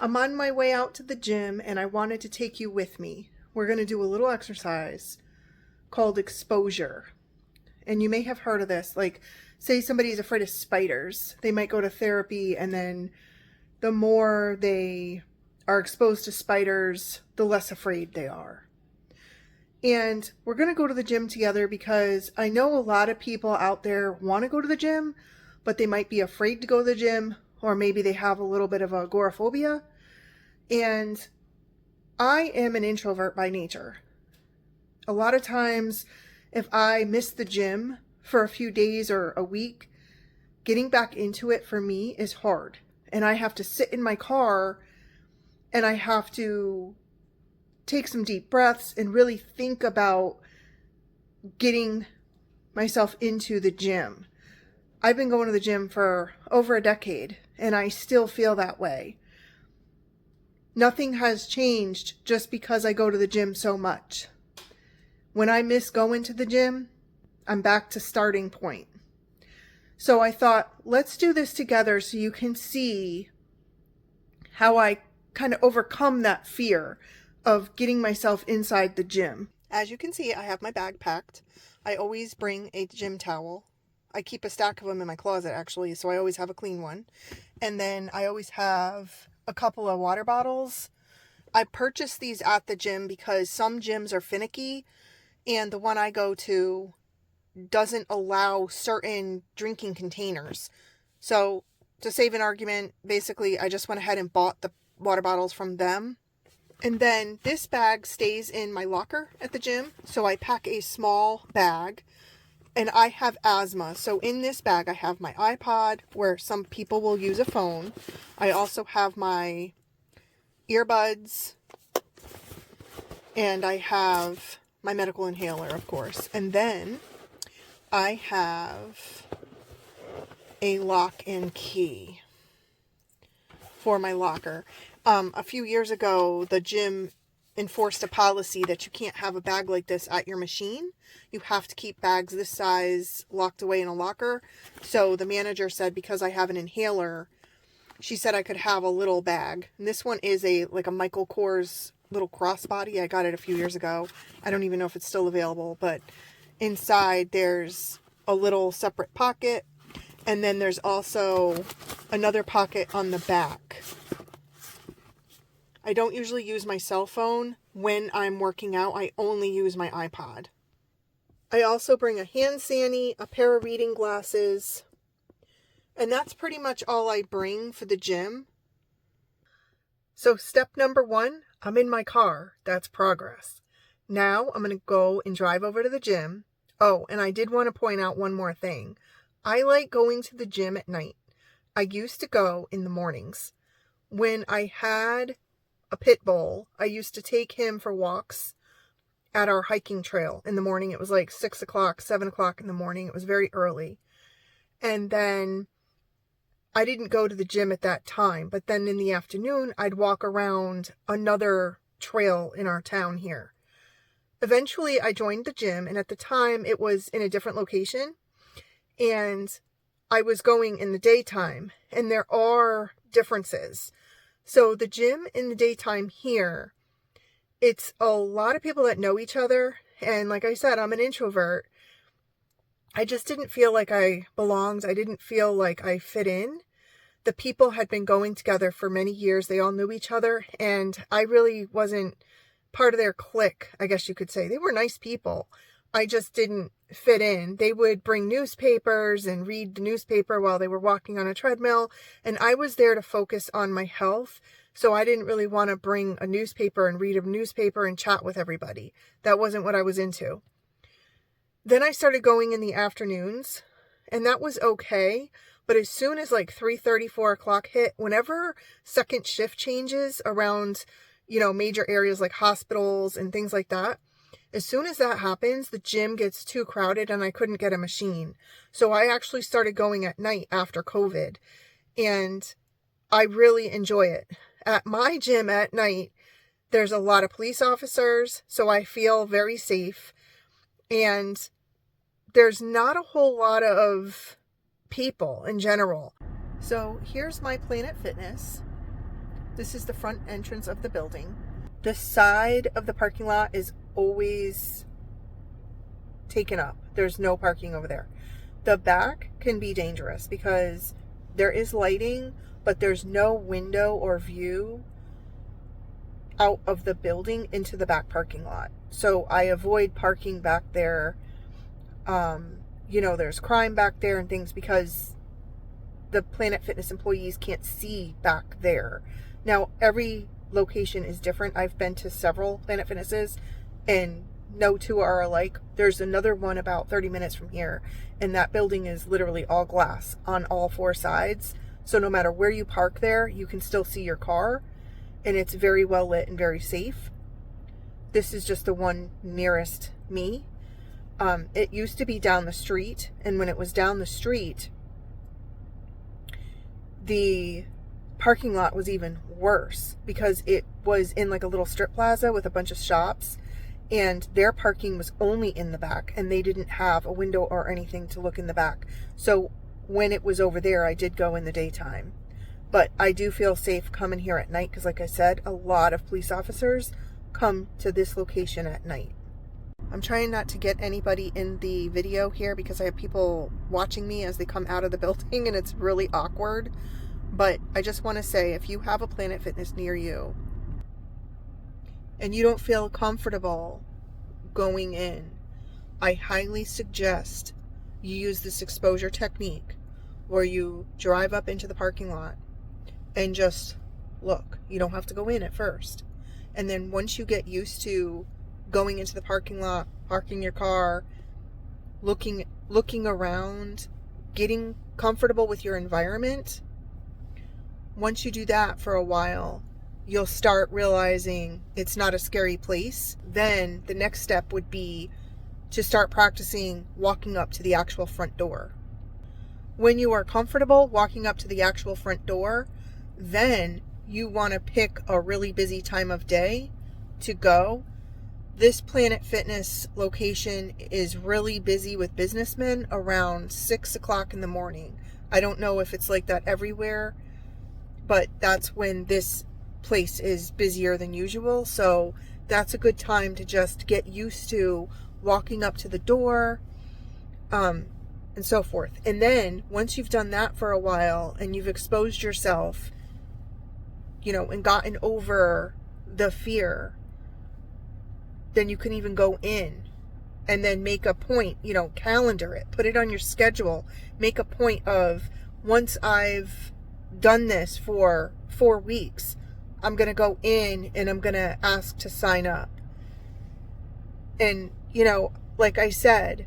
I'm on my way out to the gym and I wanted to take you with me. We're going to do a little exercise called exposure. And you may have heard of this. Like, say somebody's afraid of spiders. They might go to therapy, and then the more they are exposed to spiders, the less afraid they are. And we're going to go to the gym together because I know a lot of people out there want to go to the gym, but they might be afraid to go to the gym, or maybe they have a little bit of agoraphobia. And I am an introvert by nature. A lot of times, if I miss the gym for a few days or a week, getting back into it for me is hard. And I have to sit in my car and I have to take some deep breaths and really think about getting myself into the gym. I've been going to the gym for over a decade and I still feel that way. Nothing has changed just because I go to the gym so much. When I miss going to the gym, I'm back to starting point. So I thought, let's do this together so you can see how I kind of overcome that fear of getting myself inside the gym. As you can see, I have my bag packed. I always bring a gym towel. I keep a stack of them in my closet, actually, so I always have a clean one. And then I always have a couple of water bottles. I purchased these at the gym because some gyms are finicky, and the one I go to doesn't allow certain drinking containers. So to save an argument, basically, I just went ahead and bought the water bottles from them. And then this bag stays in my locker at the gym. So I pack a small bag, and I have asthma. So in this bag, I have my iPod, where some people will use a phone. I also have my earbuds, and I have my medical inhaler, of course. And then I have a lock and key for my locker. A few years ago, the gym enforced a policy that you can't have a bag like this at your machine. You have to keep bags this size locked away in a locker. So the manager said, because I have an inhaler, she said I could have a little bag. And this one is like a Michael Kors little crossbody. I got it a few years ago. I don't even know if it's still available, but inside there's a little separate pocket, and then there's also another pocket on the back. I don't usually use my cell phone when I'm working out. I only use my iPod. I also bring a hand sani, a pair of reading glasses, and that's pretty much all I bring for the gym. So step number 1, I'm in my car. That's progress. Now I'm going to go and drive over to the gym. Oh, and I did want to point out one more thing. I like going to the gym at night. I used to go in the mornings. When I had a pit bull, I used to take him for walks at our hiking trail in the morning. It was like 6 o'clock, 7 o'clock in the morning. It was very early. And then I didn't go to the gym at that time. But then in the afternoon, I'd walk around another trail in our town here. Eventually, I joined the gym, and at the time, it was in a different location, and I was going in the daytime, and there are differences. So the gym in the daytime here, it's a lot of people that know each other, and like I said, I'm an introvert. I just didn't feel like I belonged. I didn't feel like I fit in. The people had been going together for many years. They all knew each other, and I really wasn't part of their clique, I guess you could say. They were nice people. I just didn't fit in. They would bring newspapers and read the newspaper while they were walking on a treadmill, and I was there to focus on my health, so I didn't really want to bring a newspaper and read a newspaper and chat with everybody. That wasn't what I was into. Then I started going in the afternoons, and that was okay, but as soon as like 3:30, 4 o'clock hit, whenever second shift changes around major areas like hospitals and things like that, as soon as that happens, the gym gets too crowded and I couldn't get a machine. So I actually started going at night after COVID, and I really enjoy it. At my gym at night, there's a lot of police officers, so I feel very safe, and there's not a whole lot of people in general. So here's my Planet Fitness. This is the front entrance of the building. The side of the parking lot is always taken up. There's no parking over there. The back can be dangerous because there is lighting, but there's no window or view out of the building into the back parking lot. So I avoid parking back there. There's crime back there and things because the Planet Fitness employees can't see back there. Now, every location is different. I've been to several Planet Fitnesses and no two are alike. There's another one about 30 minutes from here, and that building is literally all glass on all four sides. So no matter where you park there, you can still see your car, and it's very well lit and very safe. This is just the one nearest me. It used to be down the street, and when it was down the street, the parking lot was even worse because it was in like a little strip plaza with a bunch of shops, and their parking was only in the back, and they didn't have a window or anything to look in the back. So when it was over there, I did go in the daytime. But I do feel safe coming here at night because, like I said, a lot of police officers come to this location at night. I'm trying not to get anybody in the video here because I have people watching me as they come out of the building, and it's really awkward. But I just want to say, if you have a Planet Fitness near you and you don't feel comfortable going in, I highly suggest you use this exposure technique where you drive up into the parking lot and just look. You don't have to go in at first. And then once you get used to going into the parking lot, parking your car, looking around, getting comfortable with your environment, once you do that for a while, you'll start realizing it's not a scary place. Then the next step would be to start practicing walking up to the actual front door. When you are comfortable walking up to the actual front door, then you want to pick a really busy time of day to go. This Planet Fitness location is really busy with businessmen around 6 o'clock in the morning. I don't know if it's like that everywhere, but that's when this place is busier than usual. So that's a good time to just get used to walking up to the door, and so forth. And then once you've done that for a while and you've exposed yourself, and gotten over the fear, then you can even go in and then make a point, calendar it, put it on your schedule, make a point of, once I've done this for 4 weeks, I'm going to go in and I'm going to ask to sign up. And, like I said,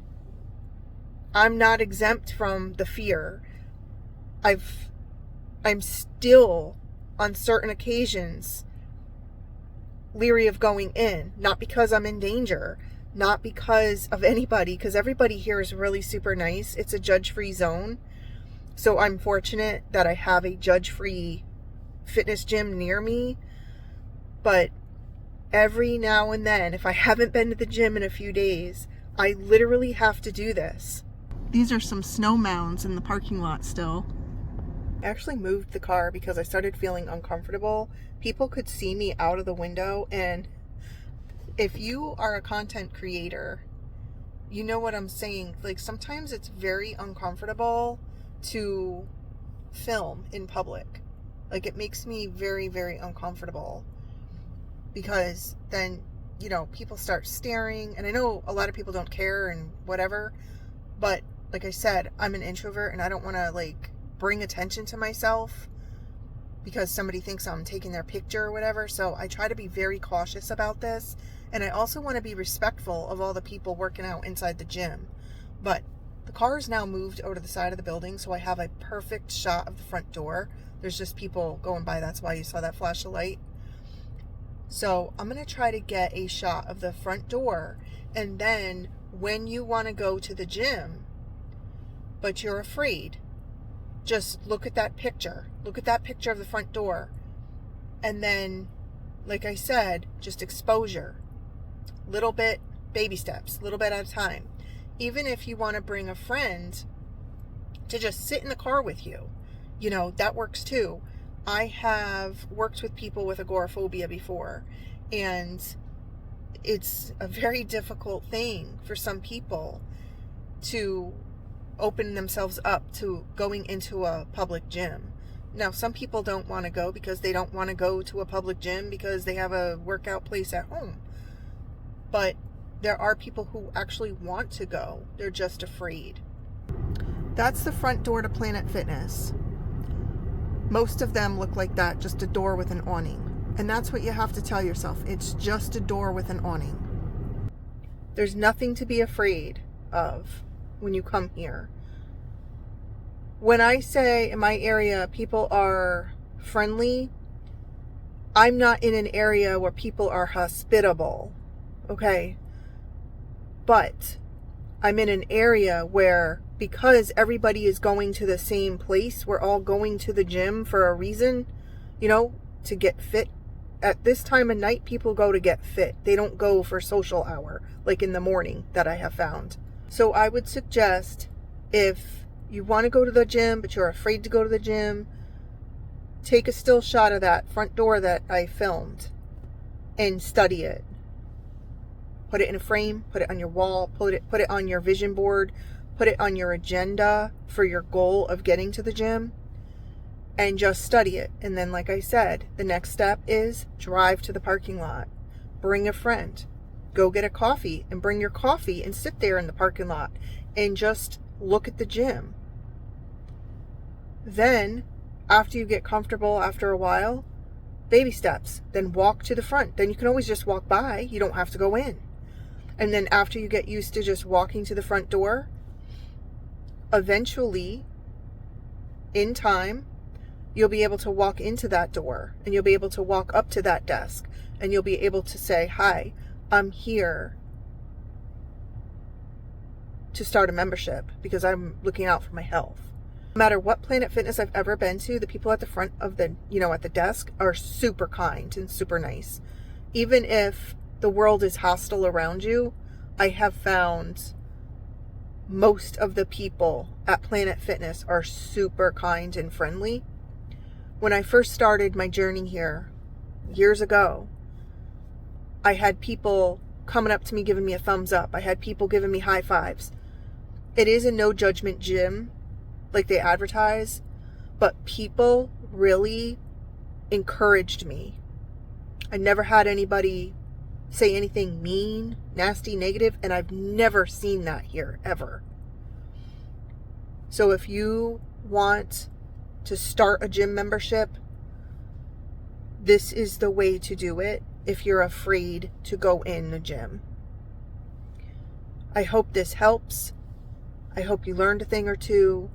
I'm not exempt from the fear. I'm still, on certain occasions, leery of going in, not because I'm in danger, not because of anybody, because everybody here is really super nice. It's a judge-free zone. So I'm fortunate that I have a judge-free fitness gym near me. But every now and then, if I haven't been to the gym in a few days, I literally have to do this. These are some snow mounds in the parking lot still. I actually moved the car because I started feeling uncomfortable. People could see me out of the window, and if you are a content creator, you know what I'm saying. Like, sometimes it's very uncomfortable to film in public. Like, it makes me very, very uncomfortable because then, people start staring, and I know a lot of people don't care and whatever, but like I said, I'm an introvert and I don't want to bring attention to myself because somebody thinks I'm taking their picture or whatever. So I try to be very cautious about this, and I also want to be respectful of all the people working out inside the gym. But the car is now moved over to the side of the building, so I have a perfect shot of the front door. There's just people going by. That's why you saw that flash of light. So I'm going to try to get a shot of the front door, and then when you want to go to the gym but you're afraid, just look at that picture. Look at that picture of the front door. And then, like I said, just exposure. Little bit, baby steps, little bit at a time. Even if you want to bring a friend to just sit in the car with you, that works too. I have worked with people with agoraphobia before, and it's a very difficult thing for some people to open themselves up to going into a public gym. Now, some people don't want to go because they don't want to go to a public gym because they have a workout place at home. But there are people who actually want to go. They're just afraid. That's the front door to Planet Fitness. Most of them look like that, just a door with an awning. And that's what you have to tell yourself. It's just a door with an awning. There's nothing to be afraid of when you come here. When I say in my area people are friendly, I'm not in an area where people are hospitable, okay? But I'm in an area where, because everybody is going to the same place, we're all going to the gym for a reason, you know, to get fit. At this time of night, people go to get fit. They don't go for social hour, like in the morning that I have found. So I would suggest, if you want to go to the gym, but you're afraid to go to the gym, take a still shot of that front door that I filmed and study it. Put it in a frame, put it on your wall, put it on your vision board, put it on your agenda for your goal of getting to the gym, and just study it. And then, like I said, the next step is drive to the parking lot. Bring a friend. Go get a coffee and bring your coffee and sit there in the parking lot and just look at the gym. Then, after you get comfortable after a while, baby steps. Then walk to the front. Then you can always just walk by. You don't have to go in. And then after you get used to just walking to the front door, eventually, in time, you'll be able to walk into that door and you'll be able to walk up to that desk and you'll be able to say, "Hi, I'm here to start a membership because I'm looking out for my health." No matter what Planet Fitness I've ever been to, the people at the front of the, at the desk are super kind and super nice. Even if the world is hostile around you, I have found most of the people at Planet Fitness are super kind and friendly. When I first started my journey here years ago, I had people coming up to me giving me a thumbs up. I had people giving me high fives. It is a no judgment gym like they advertise, but people really encouraged me. I never had anybody say anything mean, nasty, negative, and I've never seen that here, ever. So if you want to start a gym membership, this is the way to do it if you're afraid to go in the gym. I hope this helps. I hope you learned a thing or two.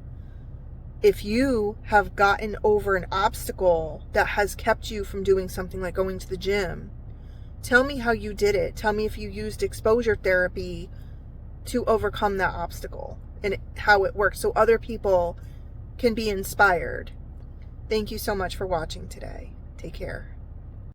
If you have gotten over an obstacle that has kept you from doing something like going to the gym, tell me how you did it. Tell me if you used exposure therapy to overcome that obstacle and how it works so other people can be inspired. Thank you so much for watching today. Take care.